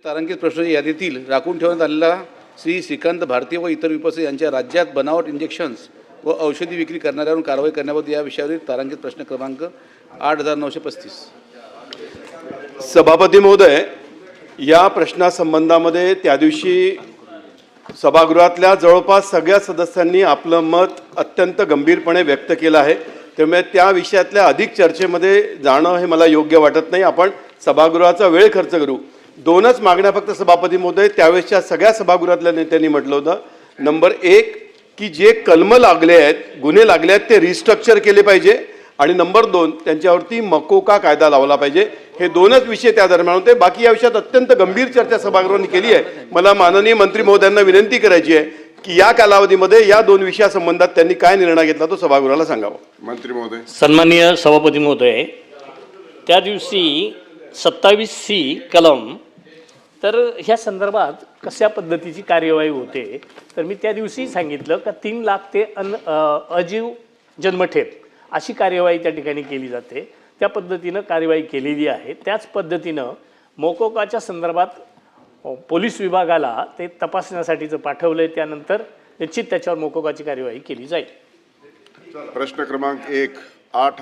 तारांकित प्रश्न यादीतील राखून ठेवण्यात आलेला श्री श्रीकांत भारती व इतर विपसे यांच्या राज्यात बनावट इंजेक्शन्स व औषधी विक्री करणाऱ्यांवर कारवाई करण्याबाबत या विषयावरील तारांकित प्रश्न क्रमांक 8935। सभापती महोदय, या प्रश्नासंबंधामध्ये त्या दिवशी सभागृहातल्या जवळपास सगळ्या सदस्यांनी आपलं मत अत्यंत गंभीरपणे व्यक्त केलं आहे। त्यामुळे त्या विषयातल्या अधिक चर्चेमध्ये जाणं हे मला योग्य वाटत नाही। आपण सभागृहाचा वेळ खर्च करू। दोनच मागण्या फक्त सभापती महोदय त्यावेळेसच्या सगळ्या सभागृहातल्या नेत्यांनी म्हटलं होतं। नंबर 1 की जे कलम लागले आहेत, गुन्हे लागले आहेत ते रिस्ट्रक्चर केले पाहिजे, आणि नंबर 2 त्यांच्यावरती मकोका कायदा लावला पाहिजे। हे दोनच विषय त्या दरम्यान होते। बाकी या विषयात अत्यंत गंभीर चर्चा सभागृहाने केली आहे। मला माननीय मंत्री महोदयांना विनंती करायची आहे की या कालावधीमध्ये या दोन विषयासंबंधात त्यांनी काय निर्णय घेतला तो सभागृहाला सांगावा। मंत्री महोदय। सन्माननीय सभापती महोदय, त्या दिवशी 27C कलम तर ह्या संदर्भात कशा पद्धतीची कार्यवाही होते तर मी त्या दिवशी सांगितलं का 3 लाख ते अजीव जन्मठेप अशी कार्यवाही त्या ठिकाणी केली जाते। त्या पद्धतीनं कार्यवाही केलेली आहे। त्याच पद्धतीनं मोकोकाच्या संदर्भात पोलीस विभागाला ते तपासण्यासाठीचं पाठवलं आहे। त्यानंतर निश्चित त्याच्यावर मोकोकाची कार्यवाही केली जाईल। प्रश्न क्रमांक 1 8